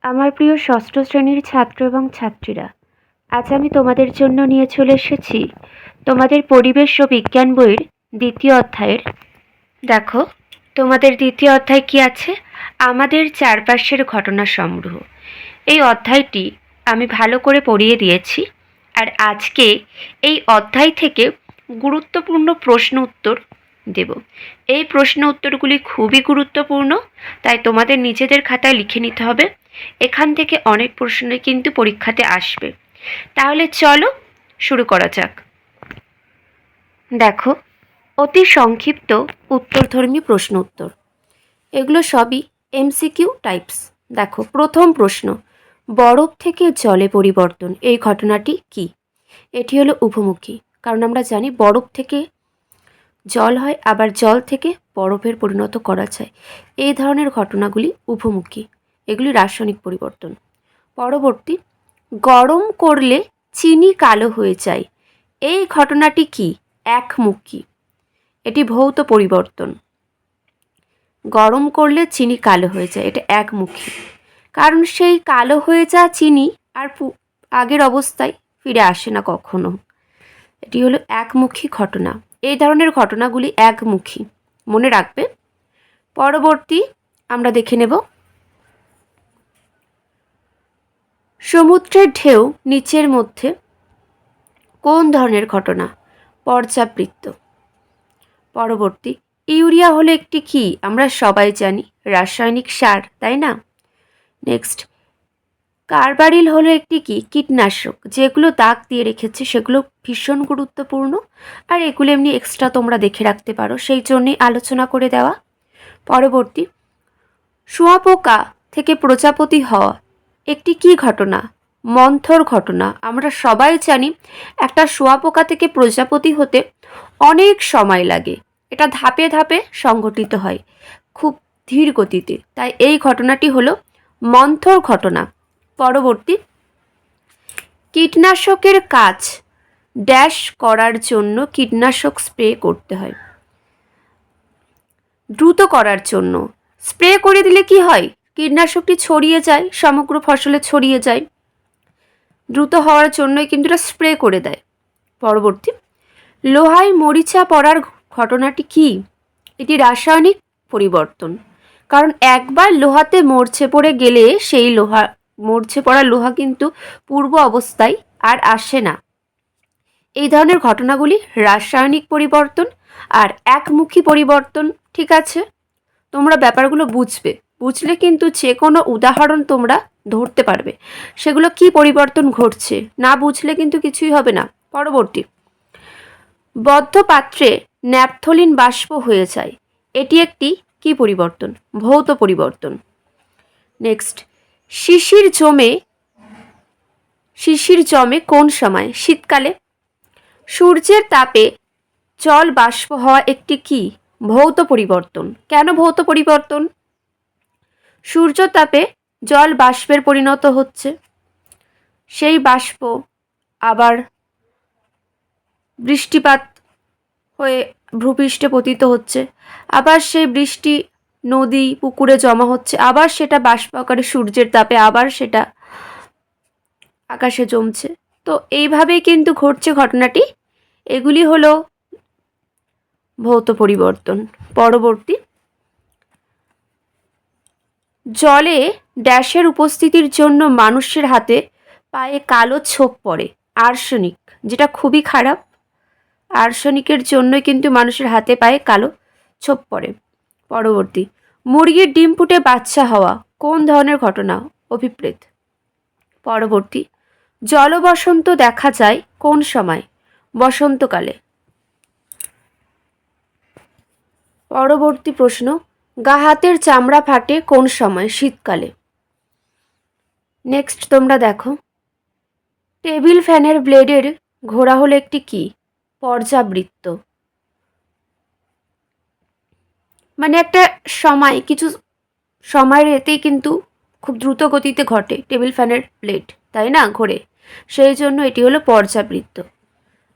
আমার প্রিয় ষষ্ঠ শ্রেণীর ছাত্র এবং ছাত্রীরা, আজ আমি তোমাদের জন্য নিয়ে চলে এসেছি তোমাদের পরিবেশ ও বিজ্ঞান বইয়ের দ্বিতীয় অধ্যায়ের। দেখো, তোমাদের দ্বিতীয় অধ্যায় কি আছে? আমাদের চারপাশের ঘটনা সমূহ। এই অধ্যায়টি আমি ভালো করে পড়িয়ে দিয়েছি, আর আজকে এই অধ্যায় থেকে গুরুত্বপূর্ণ প্রশ্ন উত্তর দেব। এই প্রশ্ন উত্তরগুলি খুবই গুরুত্বপূর্ণ, তাই তোমাদের নিজেদের খাতায় লিখে নিতে হবে। এখান থেকে অনেক প্রশ্নই কিন্তু পরীক্ষাতে আসবে। তাহলে চলো শুরু করা যাক। দেখো, অতি সংক্ষিপ্ত উত্তরধর্মী প্রশ্ন উত্তর, এগুলো সবই এমসিকিউ টাইপস। দেখো, প্রথম প্রশ্ন, বরফ থেকে জলে পরিবর্তন, এই ঘটনাটি কি? এটি হলো উভমুখী, কারণ আমরা জানি বরফ থেকে জল হয়, আবার জল থেকে বরফের পরিণত করা যায়। এই ধরনের ঘটনাগুলি উভমুখী, এগুলি রাসায়নিক পরিবর্তন। পরবর্তী, গরম করলে চিনি কালো হয়ে যায়, এই ঘটনাটি কি? একমুখী, এটি ভৌত পরিবর্তন। গরম করলে চিনি কালো হয়ে যায়, এটা একমুখী, কারণ সেই কালো হয়ে যাওয়া চিনি আর আগের অবস্থায় ফিরে আসে না কখনো। এটি হলো একমুখী ঘটনা। এই ধরনের ঘটনাগুলি একমুখী, মনে রাখবে। পরবর্তী আমরা দেখে নেব, সমুদ্রের ঢেউ নিচের মধ্যে কোন ধরনের ঘটনা? পর্যাবৃত্ত। পরবর্তী, ইউরিয়া হলো একটি কি? আমরা সবাই জানি রাসায়নিক সার, তাই না? নেক্সট, কার্বারিল হলো একটি কি? কীটনাশক। যেগুলো দাগ দিয়ে রেখেছে সেগুলো ভীষণ গুরুত্বপূর্ণ, আর এগুলো এমনি এক্সট্রা তোমরা দেখে রাখতে পারো, সেই জন্যই আলোচনা করে দেওয়া। পরবর্তী, শুঁয়াপোকা থেকে প্রজাপতি হওয়া একটি কি ঘটনা? মন্থর ঘটনা। আমরা সবাই জানি একটা শুঁয়াপোকা থেকে প্রজাপতি হতে অনেক সময় লাগে, এটা ধাপে ধাপে সংঘটিত হয়, খুব ধীর গতিতে, তাই এই ঘটনাটি হলো মন্থর ঘটনা। পরবর্তী, কীটনাশকের কাজ ড্যাশ করার জন্য কীটনাশক স্প্রে করতে হয়? দ্রুত করার জন্য। স্প্রে করে দিলে কি হয়? কীটনাশকটি ছড়িয়ে যায়, সমগ্র ফসলে ছড়িয়ে যায়, দ্রুত হওয়ার জন্যই কিন্তু এটা স্প্রে করে দেয়। পরবর্তী, লোহায় মরিচা পড়ার ঘটনাটি কি? এটি রাসায়নিক পরিবর্তন, কারণ একবার লোহাতে মরচে পড়ে গেলে সেই মরচে পড়া লোহা কিন্তু পূর্ব অবস্থায় আর আসে না। এই ধরনের ঘটনাগুলি রাসায়নিক পরিবর্তন আর একমুখী পরিবর্তন। ঠিক আছে, তোমরা ব্যাপারগুলো বুঝলে কিন্তু যে কোনো উদাহরণ তোমরা ধরতে পারবে, সেগুলো কি পরিবর্তন ঘটছে। না বুঝলে কিন্তু কিছুই হবে না। পরবর্তী, বদ্ধ পাত্রে ন্যাপথলিন বাষ্প হয়ে যায়, এটি একটি কি পরিবর্তন? ভৌত পরিবর্তন। নেক্সট, শিশির জমে কোন সময়? শীতকালে। সূর্যের তাপে জল বাষ্প হওয়া একটি কি? ভৌত পরিবর্তন। কেন ভৌত পরিবর্তন? সূর্য তাপে জল বাষ্পের পরিণত হচ্ছে, সেই বাষ্প আবার বৃষ্টিপাত হয়ে ভূপৃষ্ঠে পতিত হচ্ছে, আবার সেই বৃষ্টি নদী পুকুরে জমা হচ্ছে, আবার সেটা বাষ্প আকারে সূর্যের তাপে আবার সেটা আকাশে জমছে। তো এইভাবেই কিন্তু ঘটছে ঘটনাটি। এগুলি হলো ভৌত পরিবর্তন। পরবর্তী, জলে ড্যাশের উপস্থিতির জন্য মানুষের হাতে পায়ে কালো ছোপ পড়ে? আর্সেনিক, যেটা খুবই খারাপ। আর্সেনিকের জন্যই কিন্তু মানুষের হাতে পায়ে কালো ছোপ পড়ে। পরবর্তী, মুরগির ডিম ফুটে বাচ্চা হওয়া কোন ধরনের ঘটনা? অভিপ্রেত। পরবর্তী, জলবসন্ত দেখা যায় কোন সময়? বসন্তকালে। পরবর্তী প্রশ্ন, গা হাতের চামড়া ফাটে কোন সময়? শীতকালে। নেক্সট তোমরা দেখো, টেবিল ফ্যানের ব্লেডের ঘোড়া হলো একটি কি? পর্যাবৃত্ত। মানে একটা সময়, কিছু সময়ের এতেই কিন্তু খুব দ্রুত গতিতে ঘটে টেবিল ফ্যানের ব্লেড, তাই না, ঘোরে, সেই জন্য এটি হলো পর্যাবৃত্ত।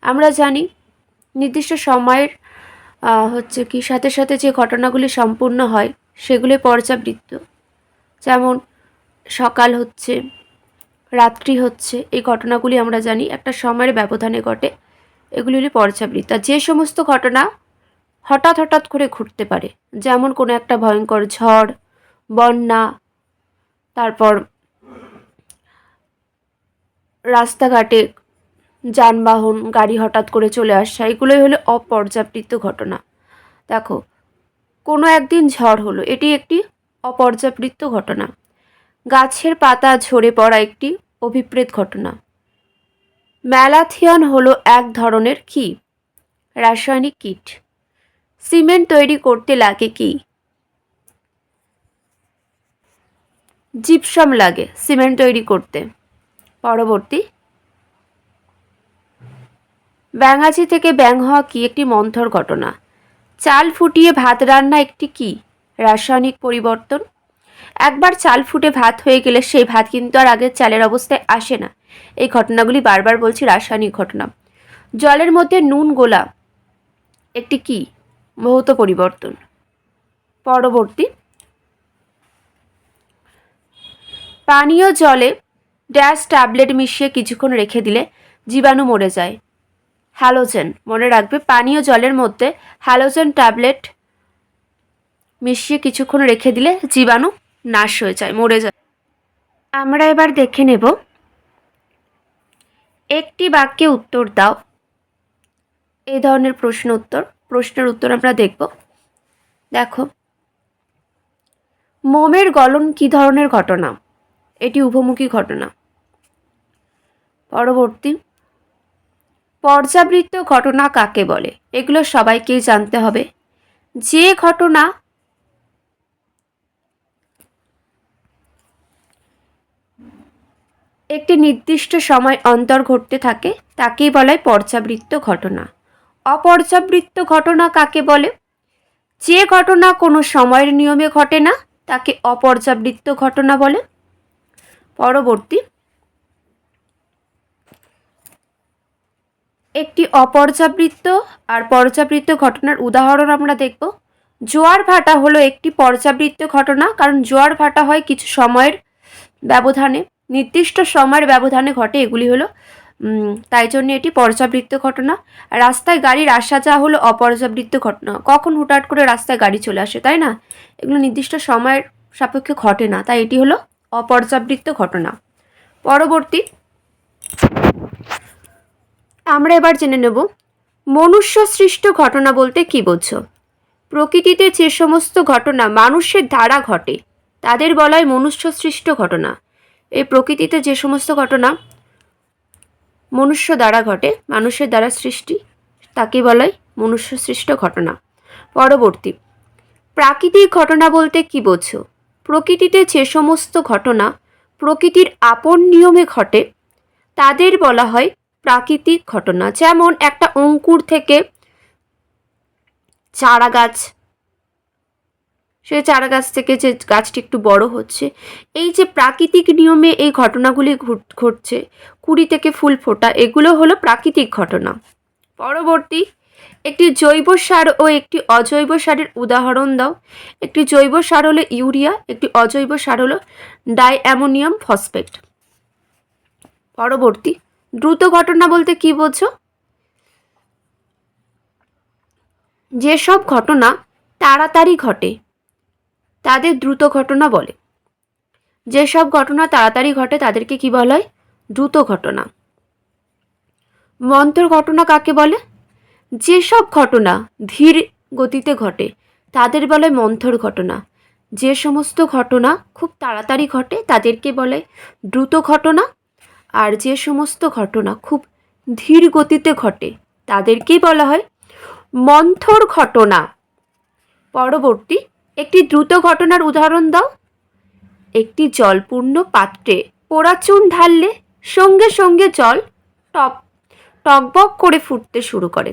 আমরা জানি নির্দিষ্ট সময়ের হচ্ছে কি সাথে সাথে যে ঘটনাগুলি সম্পূর্ণ হয় সেগুলি পর্যাবৃত্ত। যেমন সকাল হচ্ছে, রাত্রি হচ্ছে, এই ঘটনাগুলি আমরা জানি একটা সময়ের ব্যবধানে ঘটে। এগুলি হলো পর্যাবৃত্ত। আর যে সমস্ত ঘটনা হঠাৎ হঠাৎ করে ঘটতে পারে, যেমন কোনো একটা ভয়ঙ্কর ঝড়, বন্যা, তারপর রাস্তাঘাটে যানবাহন গাড়ি হঠাৎ করে চলে আসা, এগুলোই হলো অপর্যাবৃত্ত ঘটনা। দেখো, কোনো একদিন ঝড় হলো, এটি একটি অপর্যাবৃত্ত ঘটনা। গাছের পাতা ঝরে পড়া একটি অভিপ্রেত ঘটনা। ম্যালাথিয়ন হলো এক ধরনের কি রাসায়নিক কীট। সিমেন্ট তৈরি করতে লাগে কি? জিপসাম লাগে সিমেন্ট তৈরি করতে। পরবর্তী, ব্যাঙাচি থেকে ব্যাঙ হওয়া কি একটি মন্থর ঘটনা। চাল ফুটিয়ে ভাত রান্না একটি কি রাসায়নিক পরিবর্তন। একবার চাল ফুটে ভাত হয়ে গেলে সেই ভাত কিন্তু আর আগের চালের অবস্থায় আসে না। এই ঘটনাগুলি বারবার বলছি রাসায়নিক ঘটনা। জলের মধ্যে নুন গোলা একটি কি ভৌত পরিবর্তন। পরবর্তী, পানীয় জলে ড্যাশ ট্যাবলেট মিশিয়ে কিছুক্ষণ রেখে দিলে জীবাণু মরে যায়। হ্যালোজেন। মনে রাখবে, পানীয় জলের মধ্যে হ্যালোজেন ট্যাবলেট মিশিয়ে কিছুক্ষণ রেখে দিলে জীবাণু নাশ হয়ে যায়, মরে যায়। আমরা এবার দেখে নেব একটি বাক্যে উত্তর দাও। এই ধরনের প্রশ্নের উত্তর আমরা দেখব। দেখো, মোমের গলন কি ধরনের ঘটনা? এটি উভমুখী ঘটনা। পরবর্তী, পর্যাবৃত্ত ঘটনা কাকে বলে? এগুলো সবাইকেই জানতে হবে। যে ঘটনা একটি নির্দিষ্ট সময় অন্তর ঘটতে থাকে তাকেই বলা হয় পর্যাবৃত্ত ঘটনা। অপর্যাবৃত্ত ঘটনা কাকে বলে? যে ঘটনা কোনো সময়ের নিয়মে ঘটে না তাকে অপর্যাবৃত্ত ঘটনা বলে। পরবর্তী, একটি অপর্যাবৃত্ত আর পর্যাবৃত্ত ঘটনার উদাহরণ আমরা দেখব। জোয়ার ভাটা হলো একটি পর্যাবৃত্ত ঘটনা, কারণ জোয়ার ভাটা হয় কিছু সময়ের ব্যবধানে, নির্দিষ্ট সময়ের ব্যবধানে ঘটে। এগুলি হলো তাই জন্য এটি পর্যাবৃত্ত ঘটনা। রাস্তায় গাড়ির আসা যাওয়া হলো অপর্যাবৃত্ত ঘটনা। কখন হুটহাট করে রাস্তায় গাড়ি চলে আসে, তাই না? এগুলো নির্দিষ্ট সময়ের সাপেক্ষে ঘটে না, তাই এটি হলো অপর্যাবৃত্ত ঘটনা। পরবর্তী, আমরা এবার জেনে নেব মনুষ্য সৃষ্ট ঘটনা বলতে কি বোঝো। প্রকৃতিতে যে সমস্ত ঘটনা মানুষের দ্বারা ঘটে তাদের বলা হয় মনুষ্য সৃষ্ট ঘটনা। এই প্রকৃতিতে যে সমস্ত ঘটনা মনুষ্য দ্বারা ঘটে, মানুষের দ্বারা সৃষ্টি, তাকে বলা হয় মনুষ্য সৃষ্ট ঘটনা। পরবর্তী, প্রাকৃতিক ঘটনা বলতে কি বোঝো। প্রকৃতিতে যে সমস্ত ঘটনা প্রকৃতির আপন নিয়মে ঘটে তাদের বলা হয় প্রাকৃতিক ঘটনা। যেমন একটা অঙ্কুর থেকে চারা গাছ, সেই চারা গাছ থেকে যে গাছটি একটু বড় হচ্ছে, এই যে প্রাকৃতিক নিয়মে এই ঘটনাগুলি ঘটছে, কুড়ি থেকে ফুল ফোটা, এগুলো হলো প্রাকৃতিক ঘটনা। পরবর্তী, একটি জৈব সার ও একটি অজৈব সারের উদাহরণ দাও। একটি জৈব সার হলো ইউরিয়া, একটি অজৈব সার হলো ডাইঅ্যামোনিয়াম ফসফেট। পরবর্তী, দ্রুত ঘটনা বলতে কি বোঝো। যেসব ঘটনা তাড়াতাড়ি ঘটে তাদের দ্রুত ঘটনা বলে। যেসব ঘটনা তাড়াতাড়ি ঘটে তাদেরকে কি বলা হয়? দ্রুত ঘটনা। মন্থর ঘটনা কাকে বলে? যেসব ঘটনা ধীর গতিতে ঘটে তাদের বলে মন্থর ঘটনা। যে সমস্ত ঘটনা খুব তাড়াতাড়ি ঘটে তাদেরকে বলে দ্রুত ঘটনা, আর যে সমস্ত ঘটনা খুব ধীর গতিতে ঘটে তাদেরকেই বলা হয় মন্থর ঘটনা। পরবর্তী, একটি দ্রুত ঘটনার উদাহরণ দাও। একটি জলপূর্ণ পাত্রে পোড়া চুন ঢাললে সঙ্গে সঙ্গে জল টকবক করে ফুটতে শুরু করে,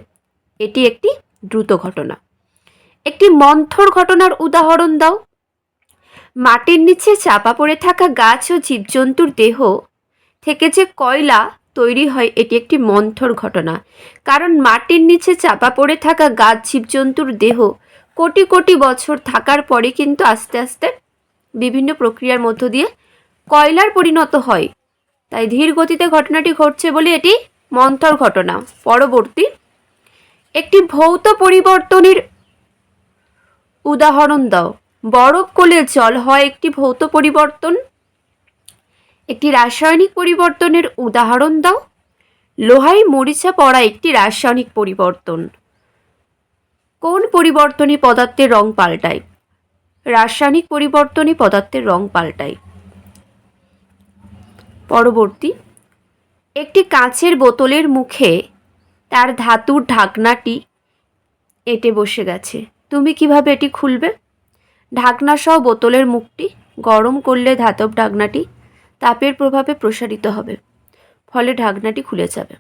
এটি একটি দ্রুত ঘটনা। একটি মন্থর ঘটনার উদাহরণ দাও। মাটির নিচে চাপা পড়ে থাকা গাছ ও জীবজন্তুর দেহ থেকে যে কয়লা তৈরি হয়, এটি একটি মন্থর ঘটনা। কারণ মাটির নিচে চাপা পড়ে থাকা গাছ জীবজন্তুর দেহ কোটি কোটি বছর থাকার পরে কিন্তু আস্তে আস্তে বিভিন্ন প্রক্রিয়ার মধ্য দিয়ে কয়লার পরিণত হয়, তাই ধীর গতিতে ঘটনাটি ঘটছে বলে এটি মন্থর ঘটনা। পরবর্তী, একটি ভৌত পরিবর্তনের উদাহরণ দাও। বরফ গলে জল হয় একটি ভৌত পরিবর্তন। একটি রাসায়নিক পরিবর্তনের উদাহরণ দাও। লোহায় মরিচা পড়া একটি রাসায়নিক পরিবর্তন। কোন পরিবর্তনই পদার্থের রং পাল্টায়? রাসায়নিক পরিবর্তনই পদার্থের রং পাল্টায়। পরবর্তী, একটি কাঁচের বোতলের মুখে তার ধাতুর ঢাকনাটি এঁটে বসে গেছে, তুমি কিভাবে এটি খুলবে? ঢাকনা সহ বোতলের মুখটি গরম করলে ধাতব ঢাকনাটি তাপের প্রভাবে প্রসারিত হবে, ফলে ঢাকনাটি খুলে যাবে।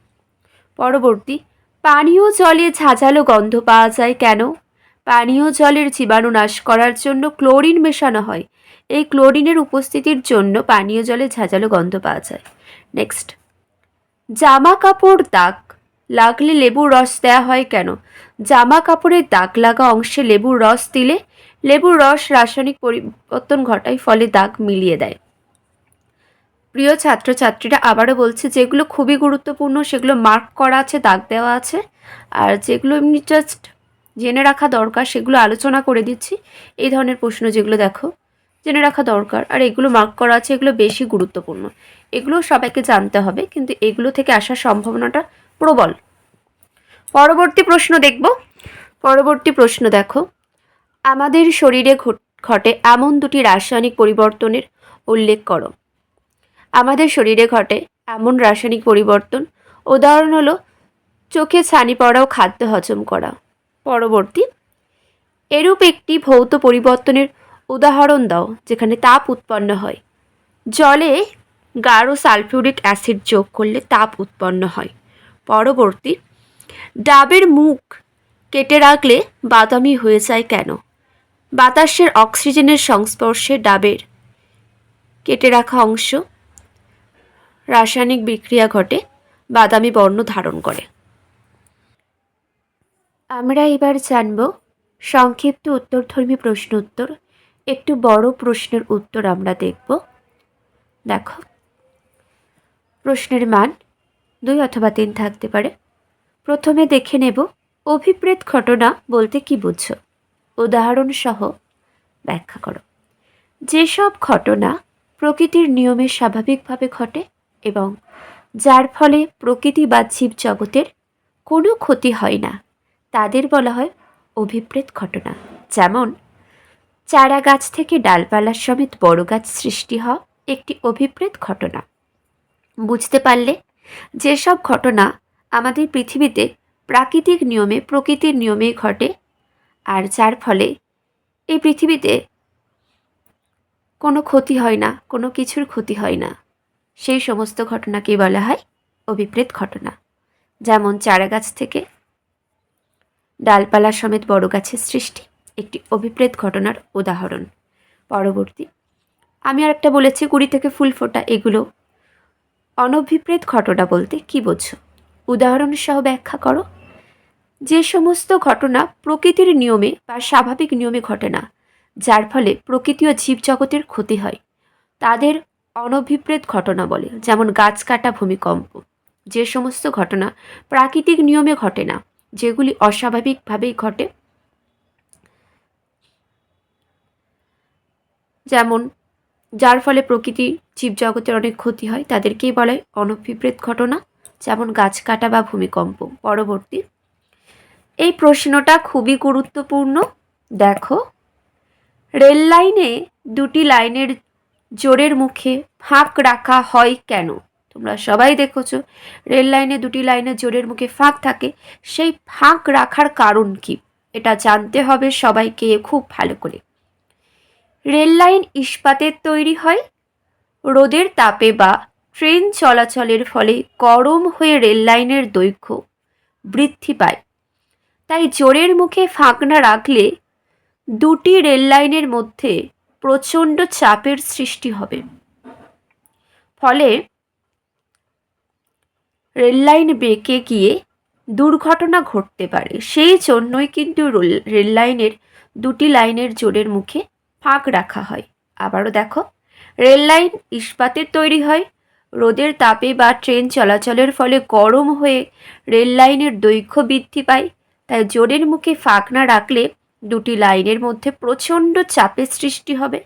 পরবর্তী, পানীয় জলে ঝাঁঝালো গন্ধ পাওয়া যায় কেন? পানীয় জলের জীবাণু নাশ করার জন্য ক্লোরিন মেশানো হয়। এই ক্লোরিনের উপস্থিতির জন্য পানীয় জলে ঝাঁঝালো গন্ধ পাওয়া যায়। নেক্সট, জামা কাপড় দাগ লাগলে লেবুর রস দেওয়া হয় কেন? জামা কাপড়ের দাগ লাগা অংশে লেবুর রস দিলে লেবুর রস রাসায়নিক পরিবর্তন ঘটায়, ফলে দাগ মিলিয়ে দেয়। প্রিয় ছাত্রছাত্রীরা, আবারও বলছি, যেগুলো খুবই গুরুত্বপূর্ণ সেগুলো মার্ক করা আছে, দাগ দেওয়া আছে, আর যেগুলো এমনি জাস্ট জেনে রাখা দরকার সেগুলো আলোচনা করে দিচ্ছি। এই ধরনের প্রশ্ন যেগুলো দেখো জেনে রাখা দরকার আর এগুলো মার্ক করা আছে, এগুলো বেশি গুরুত্বপূর্ণ, এগুলো সবাইকে জানতে হবে, কিন্তু এগুলো থেকে আসার সম্ভাবনাটা প্রবল। পরবর্তী প্রশ্ন দেখব। পরবর্তী প্রশ্ন দেখো, আমাদের শরীরে ঘটে এমন দুটি রাসায়নিক পরিবর্তনের উল্লেখ করো। আমাদের শরীরে ঘটে এমন রাসায়নিক পরিবর্তন, উদাহরণ হলো চোখে ছানি পড়া ও খাদ্য হজম করা। পরবর্তী, এরূপ একটি ভৌত পরিবর্তনের উদাহরণ দাও যেখানে তাপ উৎপন্ন হয়। জলে গাঢ় সালফিউরিক অ্যাসিড যোগ করলে তাপ উৎপন্ন হয়। পরবর্তী, ডাবের মুখ কেটে রাখলে বাদামি হয়ে যায় কেন? বাতাসের অক্সিজেনের সংস্পর্শে ডাবের কেটে রাখা অংশ রাসায়নিক বিক্রিয়া ঘটে, বাদামি বর্ণ ধারণ করে। আমরা এবার জানব সংক্ষিপ্ত উত্তরধর্মী প্রশ্ন উত্তর। একটু বড় প্রশ্নের উত্তর আমরা দেখব। দেখো, প্রশ্নের মান 2 অথবা 3 থাকতে পারে। প্রথমে দেখে নেব অভিপ্রেত ঘটনা বলতে কি বুঝছো, উদাহরণ সহ ব্যাখ্যা করো। যেসব ঘটনা প্রকৃতির নিয়মে স্বাভাবিকভাবে ঘটে এবং যার ফলে প্রকৃতি বা জীব জগতের কোনো ক্ষতি হয় না, তাদের বলা হয় অভিপ্রেত ঘটনা। যেমন চারা গাছ থেকে ডালপালা সমেত বড় গাছ সৃষ্টি হওয়া একটি অভিপ্রেত ঘটনা। বুঝতে পারলে, যেসব ঘটনা আমাদের পৃথিবীতে প্রাকৃতিক নিয়মে প্রকৃতির নিয়মেই ঘটে আর যার ফলে এই পৃথিবীতে কোনো ক্ষতি হয় না, কোনো কিছুর ক্ষতি হয় না, সেই সমস্ত ঘটনাকেই বলা হয় অভিপ্রেত ঘটনা। যেমন চারা গাছ থেকে ডালপালা সমেত বড় গাছের সৃষ্টি একটি অভিপ্রেত ঘটনার উদাহরণ। পরবর্তী, আমি আর একটা বলেছি কুড়ি থেকে ফুল ফোটা, এগুলো অনভিপ্রেত ঘটনা বলতে কি বোঝো, উদাহরণ সহ ব্যাখ্যা করো। যে সমস্ত ঘটনা প্রকৃতির নিয়মে বা স্বাভাবিক নিয়মে ঘটে না, যার ফলে প্রকৃতি ও জীবজগতের ক্ষতি হয়, তাদের অনভিপ্রেত ঘটনা বলে। যেমন গাছ কাটা, ভূমিকম্প। যে সমস্ত ঘটনা প্রাকৃতিক নিয়মে ঘটে না, যেগুলি অস্বাভাবিকভাবেই ঘটে, যেমন যার ফলে প্রকৃতি জীবজগতের অনেক ক্ষতি হয়, তাদেরকেই বলা হয় অনভিপ্রেত ঘটনা, যেমন গাছ কাটা বা ভূমিকম্প। পরবর্তী, এই প্রশ্নটা খুবই গুরুত্বপূর্ণ। দেখো, রেল লাইনে দুটি লাইনের জোরের মুখে ফাঁক রাখা হয় কেন? তোমরা সবাই দেখেছো রেল লাইনে দুটি লাইনের জোরের মুখে ফাঁক থাকে, সেই ফাঁক রাখার কারণ কি এটা জানতে হবে সবাইকে খুব ভালো করে। রেল লাইন ইস্পাতের তৈরি হয়, রোদের তাপে বা ট্রেন চলাচলের ফলে গরম হয়ে রেল লাইনের দৈর্ঘ্য বৃদ্ধি পায়, তাই জোরের মুখে ফাঁক না রাখলে দুটি রেল লাইনের মধ্যে প্রচণ্ড চাপের সৃষ্টি হবে, ফলে রেল লাইন বেঁকে গিয়ে দুর্ঘটনা ঘটতে পারে। সেই জন্যই কিন্তু রেল লাইনের দুটি লাইনের জোরের মুখে ফাঁক রাখা হয়। আবারও দেখো, রেল লাইন ইস্পাতের তৈরি হয়। রোদের তাপে বা ট্রেন চলাচলের ফলে গরম হয়ে রেল লাইনের দৈর্ঘ্য বৃদ্ধি পায়। তাই জোরের মুখে ফাঁক না রাখলে দুটি লাইনের মধ্যে প্রচণ্ড চাপের সৃষ্টি হবে,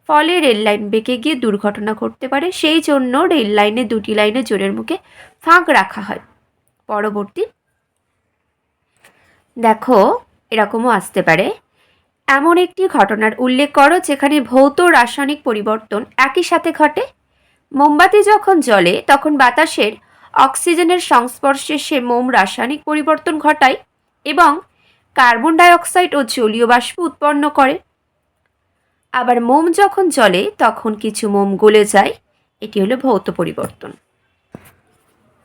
ফলে রেল লাইন বেঁকে গিয়ে দুর্ঘটনা ঘটতে পারে। সেই জন্য রেল লাইনে দুটি লাইনে জোরের মুখে ফাঁক রাখা হয়। পরবর্তী দেখো, এরকমও আসতে পারে, এমন একটি ঘটনার উল্লেখ করো যেখানে ভৌত রাসায়নিক পরিবর্তন একই সাথে ঘটে। মোমবাতি যখন জ্বলে তখন বাতাসের অক্সিজেনের সংস্পর্শে সে মোম রাসায়নিক পরিবর্তন ঘটায় এবং কার্বন ডাই অক্সাইড ও জলীয় বাষ্প উৎপন্ন করে। আবার মোম যখন জ্বলে তখন কিছু মোম গলে যায়, এটি হলো ভৌত পরিবর্তন।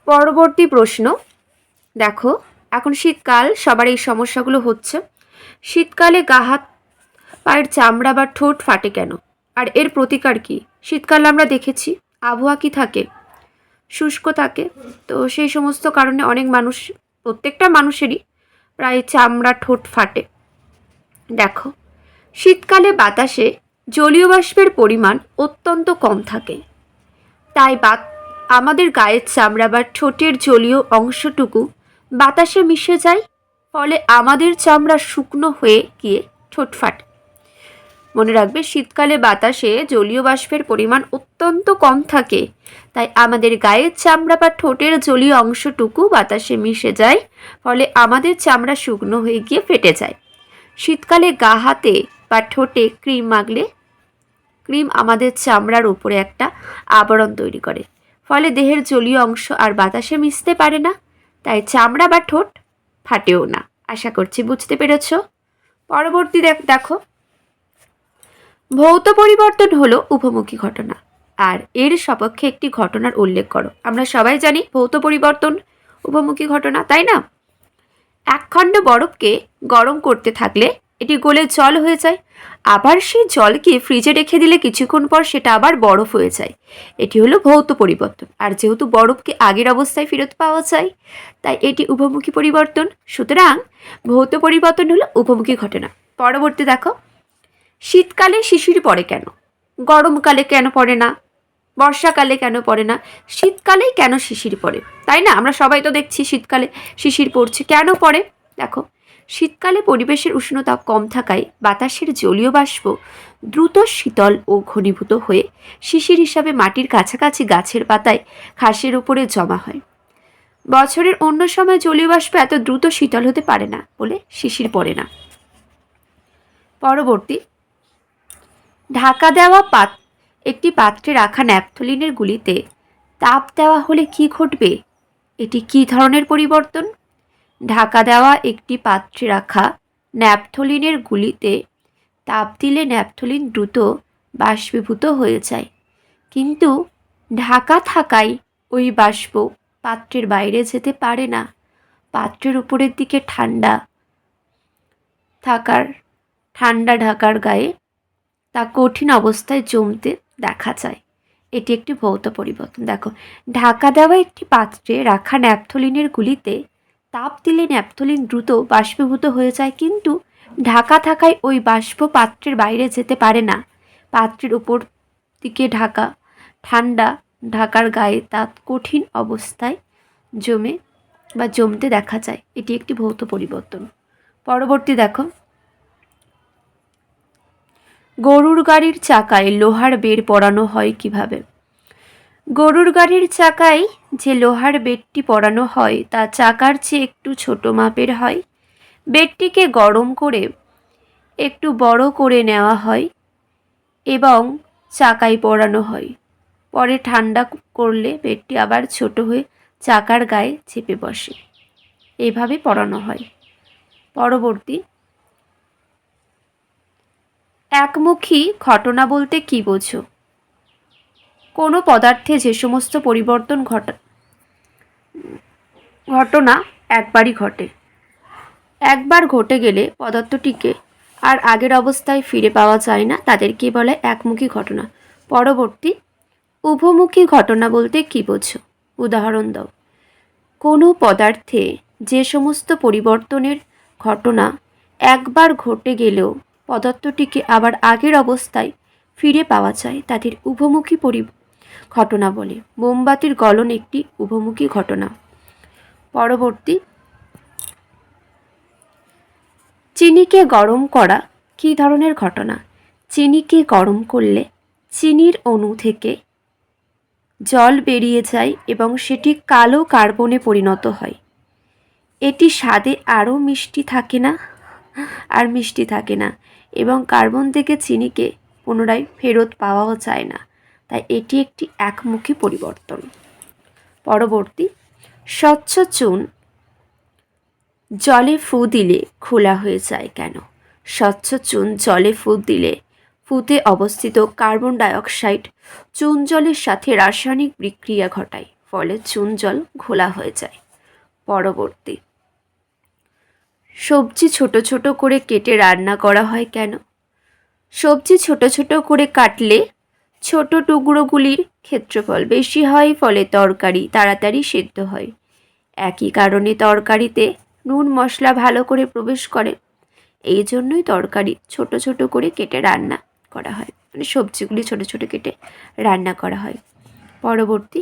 পরবর্তী প্রশ্ন দেখো, এখন শীতকাল, সবার এই সমস্যাগুলো হচ্ছে। শীতকালে গা হাত পায়ের চামড়া বা ঠোঁট ফাটে কেন, আর এর প্রতিকার কি? শীতকালে আমরা দেখেছি আবহাওয়া কি থাকে, শুষ্ক থাকে, তো সেই সমস্ত কারণে অনেক মানুষ, প্রত্যেকটা মানুষেরই প্রায় চামড়া ঠোঁট ফাটে। দেখো, শীতকালে বাতাসে জলীয় বাষ্পের পরিমাণ অত্যন্ত কম থাকে, তাই আমাদের গায়ের চামড়া বা ঠোঁটের জলীয় অংশটুকু বাতাসে মিশে যায়, ফলে আমাদের চামড়া শুকনো হয়ে গিয়ে ঠোঁট ফাটে। মনে রাখবে, শীতকালে বাতাসে জলীয় বাষ্পের পরিমাণ অত্যন্ত কম থাকে, তাই আমাদের গায়ের চামড়া বা ঠোঁটের জলীয় অংশটুকু বাতাসে মিশে যায়, ফলে আমাদের চামড়া শুকনো হয়ে গিয়ে ফেটে যায়। শীতকালে গা হাতে বা ঠোঁটে ক্রিম মাখলে ক্রিম আমাদের চামড়ার উপরে একটা আবরণ তৈরি করে, ফলে দেহের জলীয় অংশ আর বাতাসে মিশতে পারে না, তাই চামড়া বা ঠোঁট ফাটেও না। আশা করছি বুঝতে পেরেছ। পরবর্তী দেখো, ভৌত পরিবর্তন হলো উভমুখী ঘটনা, আর এর সপক্ষে একটি ঘটনার উল্লেখ করো। আমরা সবাই জানি ভৌত পরিবর্তন উভমুখী ঘটনা, তাই না? একখণ্ড বরফকে গরম করতে থাকলে এটি গলে জল হয়ে যায়, আবার সেই জলকে ফ্রিজে রেখে দিলে কিছুক্ষণ পর সেটা আবার বরফ হয়ে যায়। এটি হলো ভৌত পরিবর্তন। আর যেহেতু বরফকে আগের অবস্থায় ফেরত পাওয়া যায়, তাই এটি উভমুখী পরিবর্তন। সুতরাং ভৌত পরিবর্তন হলো উভমুখী ঘটনা। পরবর্তী দেখো, শীতকালে শিশির পড়ে কেন, গরমকালে কেন পড়ে না, বর্ষাকালে কেন পড়ে না, শীতকালেই কেন শিশির পড়ে, তাই না? আমরা সবাই তো দেখছি শীতকালে শিশির পড়ছে, কেন পড়ে? দেখো, শীতকালে পরিবেশের উষ্ণতা কম থাকায় বাতাসের জলীয় বাষ্প দ্রুত শীতল ও ঘনীভূত হয়ে শিশির হিসাবে মাটির কাছাকাছি গাছের পাতায়, ঘাসের উপরে জমা হয়। বছরের অন্য সময় জলীয় বাষ্প এত দ্রুত শীতল হতে পারে না বলে শিশির পড়ে না। পরবর্তী, ঢাকা দেওয়া একটি পাত্রে রাখা ন্যাপথলিনের গুলিতে তাপ দেওয়া হলে কি ঘটবে? এটি কী ধরনের পরিবর্তন? ঢাকা দেওয়া একটি পাত্রে রাখা ন্যাপথলিনের গুলিতে তাপ দিলে ন্যাপথলিন দ্রুত বাষ্পীভূত হয়ে যায়, কিন্তু ঢাকা থাকায় ওই বাষ্প পাত্রের বাইরে যেতে পারে না। পাত্রের উপরের দিকে ঠান্ডা ঢাকার গায়ে তা কঠিন অবস্থায় জমতে দেখা যায়। এটি একটি ভৌত পরিবর্তন। দেখো, ঢাকা দেওয়া একটি পাত্রে রাখা ন্যাপথলিনের গুলিতে তাপ দিলে ন্যাপথলিন দ্রুত বাষ্পীভূত হয়ে যায়, কিন্তু ঢাকা থাকায় ওই বাষ্প পাত্রের বাইরে যেতে পারে না। পাত্রের উপর দিকে ঠান্ডা ঢাকার গায়ে তা কঠিন অবস্থায় জমতে দেখা যায়। এটি একটি ভৌত পরিবর্তন। পরবর্তী দেখো, গরুর গাড়ির চাকায় লোহার বেড় পরানো হয় কিভাবে? গরুর গাড়ির চাকায় যে লোহার বেড়টি পরানো হয় তা চাকার চেয়ে একটু ছোট মাপের হয়। বেড়টিকে গরম করে একটু বড় করে নেওয়া হয় এবং চাকায় পরানো হয়। পরে ঠান্ডা করলে বেড়টি আবার ছোট হয়ে চাকার গায়ে চেপে বসে। এভাবে পরানো হয়। পরবর্তী, একমুখী ঘটনা বলতে কি বোঝো? কোনো পদার্থে যে সমস্ত পরিবর্তন ঘটনা একবারই ঘটে, একবার ঘটে গেলে পদার্থটিকে আর আগের অবস্থায় ফিরে পাওয়া যায় না, তাদেরকে বলে একমুখী ঘটনা। পরবর্তী, উভমুখী ঘটনা বলতে কি বোঝো? উদাহরণ দাও। কোনো পদার্থে যে সমস্ত পরিবর্তনের ঘটনা একবার ঘটে গেলেও পদার্থটিকে আবার আগের অবস্থায় ফিরে পাওয়া যায় তাদের উভমুখী ঘটনা বলে। মোমবাতির গলন একটি উভমুখী ঘটনা। পরবর্তী, চিনিকে গরম করা কী ধরনের ঘটনা? চিনিকে গরম করলে চিনির অণু থেকে জল বেরিয়ে যায় এবং সেটি কালো কার্বনে পরিণত হয়। এটি স্বাদে আরও মিষ্টি থাকে না এবং কার্বন থেকে চিনিকে পুনরায় ফেরত পাওয়াও যায় না, তাই এটি একটি একমুখী পরিবর্তন। পরবর্তী, স্বচ্ছ চুন জলে ফু দিলে ঘোলা হয়ে যায় কেন? স্বচ্ছ চুন জলে ফু দিলে ফুতে অবস্থিত কার্বন ডাইঅক্সাইড চুন জলের সাথে রাসায়নিক বিক্রিয়া ঘটায়, ফলে চুন জল ঘোলা হয়ে যায়। পরবর্তী, সবজি ছোট ছোট করে কেটে রান্না করা হয় কেন? সবজি ছোট ছোট করে কাটলে ছোট টুকরোগুলির ক্ষেত্রফল বেশি হয়, ফলে তরকারি তাড়াতাড়ি সেদ্ধ হয়। একই কারণে তরকারিতে নুন মশলা ভালো করে প্রবেশ করে, এই জন্যই তরকারি ছোট ছোট করে কেটে রান্না করা হয়, মানে সবজিগুলি ছোট ছোট কেটে রান্না করা হয়। পরবর্তী,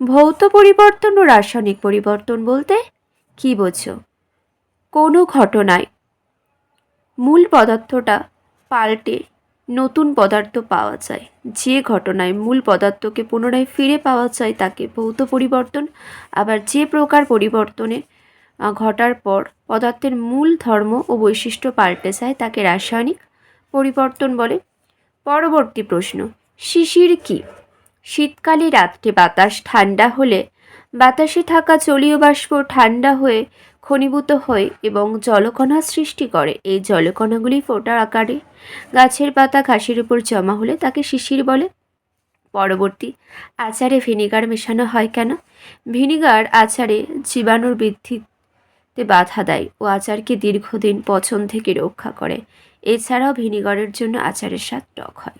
ভৌত পরিবর্তন ও রাসায়নিক পরিবর্তন বলতে কী বোঝো? কোনো ঘটনায় মূল পদার্থটা পাল্টে নতুন পদার্থ পাওয়া যায়। যে ঘটনায় মূল পদার্থকে পুনরায় ফিরে পাওয়া যায় তাকে ভৌত পরিবর্তন। আবার যে প্রকার পরিবর্তনে ঘটার পর পদার্থের মূল ধর্ম ও বৈশিষ্ট্য পাল্টে যায় তাকে রাসায়নিক পরিবর্তন বলে। পরবর্তী প্রশ্ন, শিশির কি? শীতকালে রাত্রে বাতাস ঠান্ডা হলে বাতাসে থাকা জলীয় বাষ্প ঠান্ডা হয়ে ঘনীভূত হয় এবং জলকণা সৃষ্টি করে। এই জলকণাগুলি ফোঁটার আকারে গাছের পাতা ঘাসের উপর জমা হলে তাকে শিশির বলে। পরবর্তী, আচারে ভিনিগার মেশানো হয় কেন? ভিনিগার আচারে জীবাণুর বৃদ্ধিতে বাধা দেয় ও আচারকে দীর্ঘদিন পচন থেকে রক্ষা করে। এছাড়াও ভিনিগারের জন্য আচারের স্বাদ টক হয়।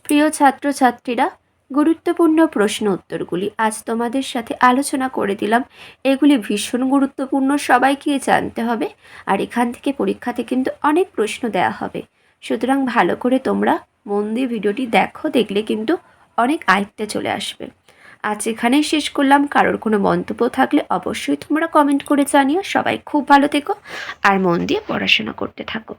প্রিয় ছাত্রছাত্রীরা, গুরুত্বপূর্ণ প্রশ্ন উত্তরগুলি আজ তোমাদের সাথে আলোচনা করে দিলাম। এগুলি ভীষণ গুরুত্বপূর্ণ, সবাইকে জানতে হবে। আর এখান থেকে পরীক্ষাতে কিন্তু অনেক প্রশ্ন দেওয়া হবে, সুতরাং ভালো করে তোমরা মন দিয়ে ভিডিওটি দেখো, দেখলে কিন্তু অনেক আয়ত্তে চলে আসবে। আজ এখানেই শেষ করলাম। কারোর কোনো মন্তব্য থাকলে অবশ্যই তোমরা কমেন্ট করে জানিও। সবাই খুব ভালো থেকো আর মন দিয়ে পড়াশোনা করতে থাকো।